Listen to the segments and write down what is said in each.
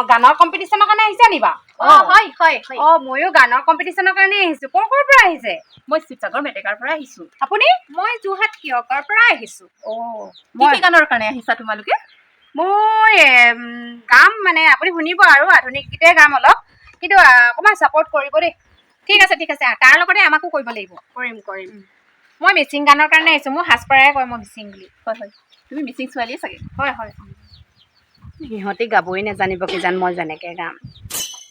গানৰ কম্পিটিশ্যনৰ কাৰণে আহিছে নিবা হয় হয় হয় ময়ো গানৰ কম্পিটিশ্যনৰ কাৰণে আহিছো ক'ৰ পৰা আহিছে মই শিৱসাগৰ মেটেকাৰ পৰা আহিছো আপুনি মই যোৰহাট কিয়কৰ পৰা আহিছো মই কি গানৰ কাৰণে আহিছা তোমালোকে মই গাম মানে আপুনি শুনিব আৰু আধুনিক গীতে গাম অলপ কিন্তু অকণমান ছাপৰ্ট কৰিব দেই ঠিক আছে তাৰ লগতে আমাকো কৰিব লাগিব কৰিম মই মিচিং গানৰ কাৰণে আহিছোঁ মোৰ সাজপাৰাই কয় মই মিচিং বুলি হয় তুমি মিচিং ছোৱালীয়ে চাগে হয় সিহঁতে গাবই নাজানিব কিজান মই যেনেকৈ গাম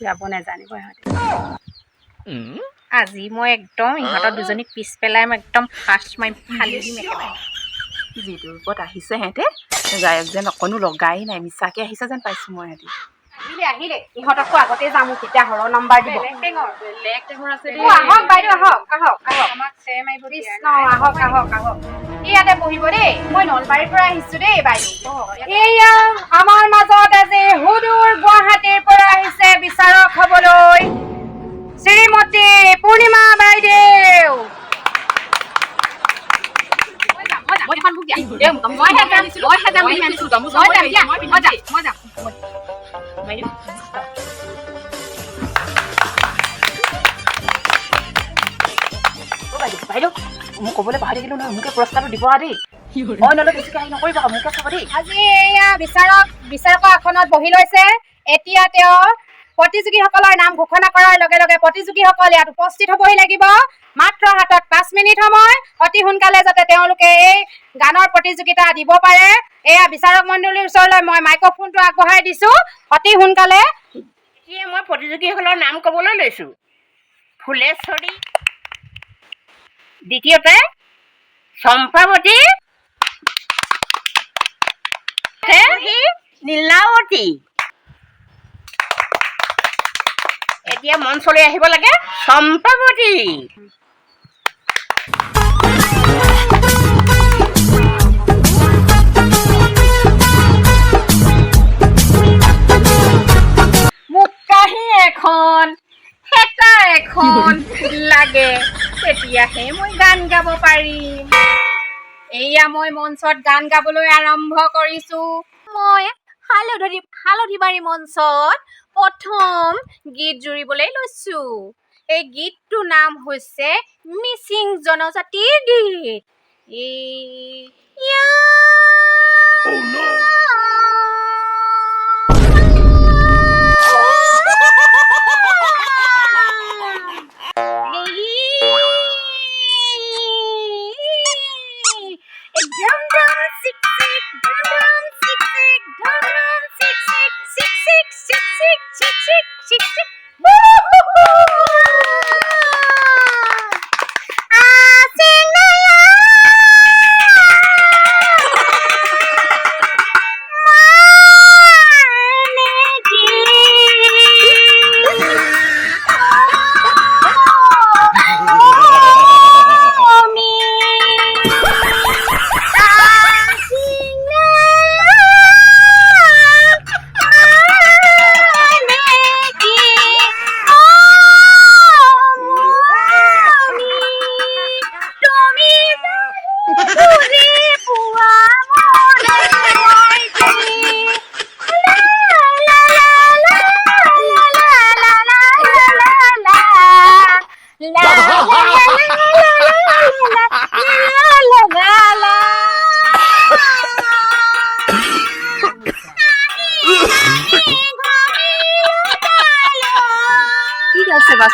গাব নাজানিব সিহঁতে আজি মই একদম ইহঁতৰ দুজনীক পিছ পেলাই মই একদম ফাৰ্ষ্ট মাৰি ফালি দিম একেবাৰে যিটো ৰূপত আহিছে সিহঁতে গায়ক যেন অকণো লগাই নাই মিছাকৈ আহিছে যেন পাইছোঁ মই সিহঁতি আহিলে ইহঁতকো আগতে যাম কেতিয়া হৰৰ নম্বৰ দিব বেলেগ টেঙৰ আছে আহক বাইদেউ আহক আমাক চেৰ মাৰিব কৃষ্ণ আহক ইয়াতে বহিব দেই মই নলবাৰীৰ পৰা আহিছো দেই বাইদেউ এয়া আমাৰ মাজত আজি সুদূৰ গুৱাহাটীৰ পৰা আহিছে বিচাৰক হবলৈ শ্ৰীমতী পূৰ্ণিমা বাইদেউ বাইদেউ মোক ক'বলৈ পাহৰি থাকিলো নহয় মোকে পুৰস্কাৰটো দিব দেই নহ'লে বেছিকৈ আহি নকৰিব মোকে চাব দেই আজি এয়া বিচাৰকৰ আসনত বহি লৈছে এতিয়া তেওঁ প্ৰতিযোগীসকলৰ নাম ঘোষণা কৰাৰ লগে লগে প্ৰতিযোগীসকল ইয়াত উপস্থিত হ'বহি লাগিব মাত্ৰ হাতত 5 মিনিট সময় অতি সোনকালে যাতে তেওঁলোকে এই গানৰ প্ৰতিযোগিতা দিব পাৰে এয়া বিচাৰক মণ্ডলীৰ ওচৰলৈ মই মাইক্ৰফোনটো আগবঢ়াই দিছো অতি সোনকালে এতিয়া মই প্ৰতিযোগীসকলৰ নাম ক'বলৈ লৈছোঁ ফুলেশ্বৰী দ্বিতীয়তে চম্পাৱতী নীলাৱতী এতিয়া মঞ্চলৈ আহিব লাগে চম্পাৱতী মোক কাঁহী এখন হেতা এখন লাগে তেতিয়াহে মই গান গাব পাৰিম এয়া মই মঞ্চত গান গাবলৈ আৰম্ভ কৰিছো মই হালধিবাৰী মঞ্চত প্ৰথম গীত জুৰিবলৈ লৈছো এই গীতটোৰ নাম হৈছে মিচিং জনজাতিৰ গীত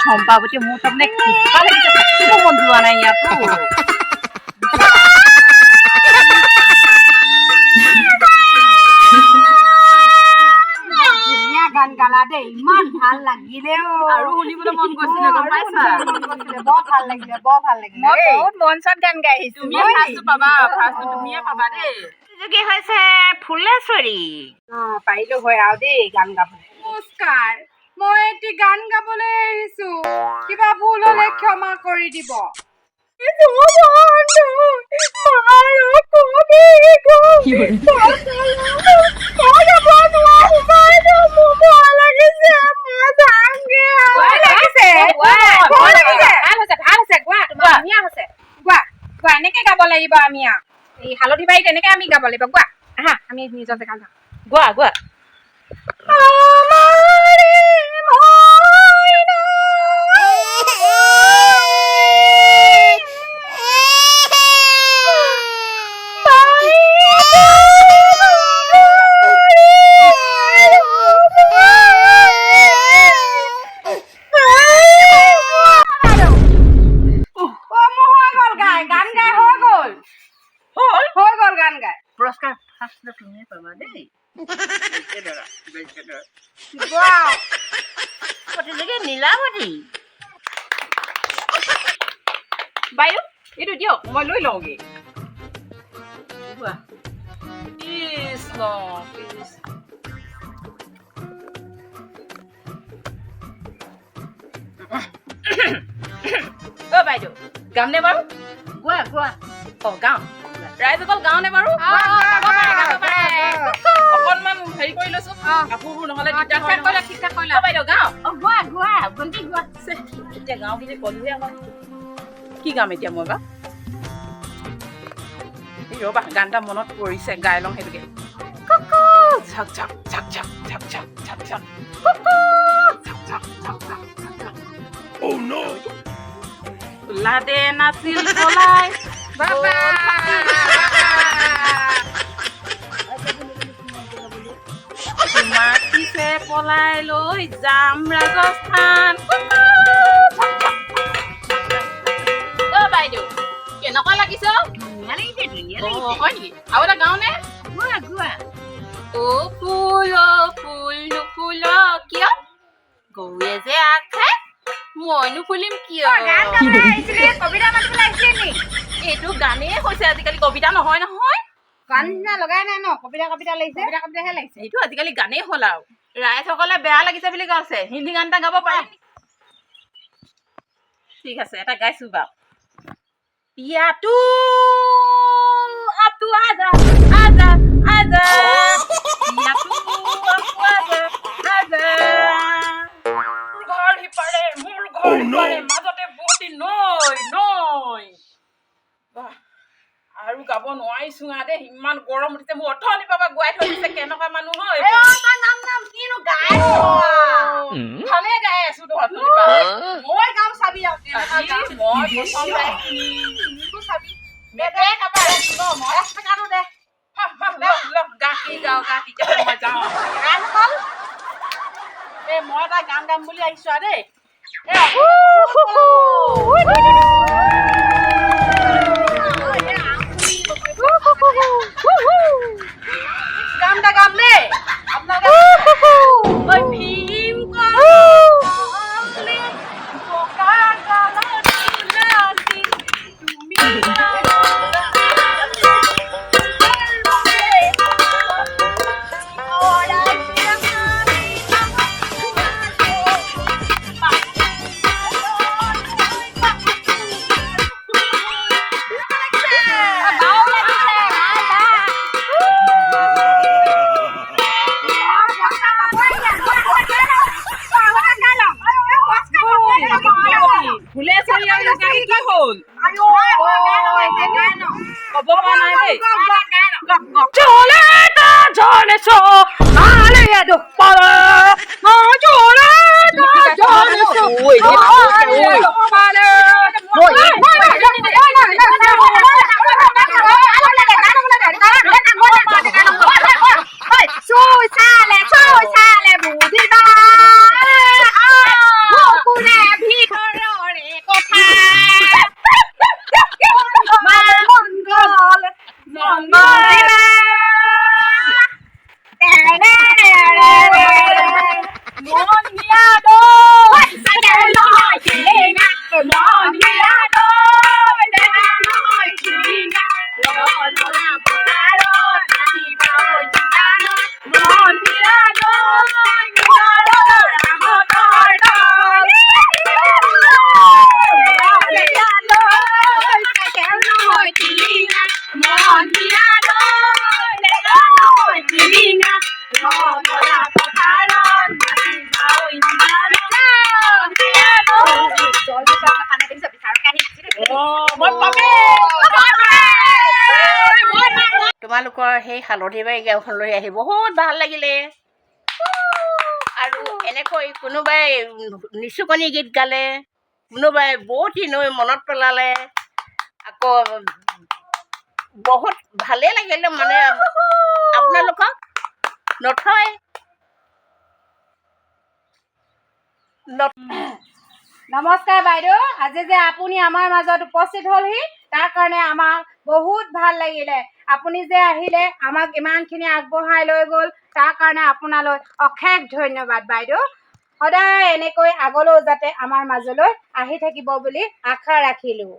চম্পাৱতী মোৰ তাৰমানে কিবা লাগিছে থাকিব মন যোৱা নাই ইয়াতো ধুনীয়া গান গালা দেই ইমান ভাল লাগিলে আৰু শুনিবলৈ মন গৈছিলে গম পাইছা বৰ ভাল লাগিলে মই বহুত মঞ্চত গান গাই আহিছো তুমিয়ে পাবা দেই প্ৰতিযোগী হৈছে ফুলেশ্বৰী পাৰিলো হয় আৰু দেই গান গাবলৈ নমস্কাৰ মই এটি গান গাবলৈ আহিছো কিবা ভুল হলে ক্ষমা কৰি দিব এনেকে গাব লাগিব আমি এই হালধি বাৰীত এনেকে আমি গাব লাগিব গোৱা আহা আমি নিজৰ জেগা যাওঁ গোৱা ফাৰ্ষ্ট তুমি পাবা দেই প্ৰতিযোগী নীলাৱতী বাইদেউ এইটো দিয়ক মই লৈ লওঁগৈ কোৱা কৃষ্ণ কৃষ্ণ অ' বাইদেউ গামনে বাৰু গোৱা গোৱা অ' গাওঁ ৰাইজসকল গাওঁনে বাৰু অকণমান হেৰি কৰি লৈছো কাপোৰবোৰ নহ'লে দিগদাৰ হয় নহয় ঠিক ঠাক কৰিলা বাইদেউ গাওঁ গোৱা গোৱা ভণ্টি গোৱা এতিয়া গাওঁ বুলি ক'লোহে আকৌ কি গাম এতিয়া মই বা ৰ'বা গান এটা মনত পৰিছে গাই লওঁ সেইটোকে ঝক ঝক ঝক ঝক ঝক ঝক ঝক ঝক ঝক ঝক ঝক ঝক লাদে নাছিল পলাই মাতিছে পলাই লৈ যাম ৰাজস্থান অ' বাইদেউ কেনেকুৱা লাগিছে ধুনীয়া লাগিছে ধুনীয়া অ' লাগিছে হয় নেকি আৰু এটা গাওঁনে গোৱা গোৱা অ' ফুল নুফুল কিয় গৰুৱে যে আগ খায় মই নুফুলিম কিয় কবিতা মাতিবলৈ আহিছিলে নি এইটো গানেই হৈছে আজিকালি কবিতা নহয় নহয় গান নিচিনা লগাই নাই ন কবিতা লাগিছে কবিতাহে লাগিছে এইটো আজিকালি গানেই হ'ল আৰু ৰাইজসকলে বেয়া লাগিছে বুলি কৈছে হিন্দী গান এটা গাব পাৰিম ঠিক আছে এটা গাইছো বাৰু পিয়াটো আপটো আজা আজা আজা পিয়াটো আপটো আজা আজা মোৰ ঘৰ সিপাৰে মোৰ ঘৰ সিপাৰে মাজতে বুৱতী নৈ বাহ আৰু গাব নোৱাৰিছো দেই ইমান গৰম উঠিছে মোৰ অথনিৰ পৰা গুৱাই থৈ দিছে কেনেকুৱা মানুহ হয় কিনো গাই ভালে গাই আছো তো অথনিৰ পৰা মই গাম চাবি আৰু মই প্ৰথম গাইছো চাবি দে কাবাৰ মই টকাটো দে গা কি গাওঁ গা কি মই যাওঁ গান হ'ল মই এটা গান গাম বুলি আহিছো দেই গাম দেই আপোনালোকে ভীম ভুলে চৰি কি হ'ল ক'ব পৰা নাই দেই চলেটা চলেছো আলে দুপালা চলেটা চলেছো আলে দুপালা চালে বুধিবা কোনে ভিতৰৰে কথা মংগল তোমালোকৰ সেই হালধিবাৰী গাঁওখনলৈ আহি বহুত ভাল লাগিলে আৰু এনেকৈ কোনোবাই নিচুকনি গীত গালে কোনোবাই বহুতী নৈ মনত পেলালে আকৌ বহুত ভালেই লাগিলে মানে আপোনালোকক নথয় নমস্কাৰ বাইদেউ আজি যে আপুনি আমাৰ মাজত উপস্থিত হ'লহি তাৰ কাৰণে আমাৰ বহুত ভাল লাগিলে আপুনি যে আহিলে আমাক ইমানখিনি আগবঢ়াই লৈ গ'ল তাৰ কাৰণে আপোনালৈ অশেষ ধন্যবাদ বাইদেউ। সদায় এনেকৈ আগলৈও যাতে আমাৰ মাজলৈ আহি থাকিব বুলি আশা ৰাখিলোঁ।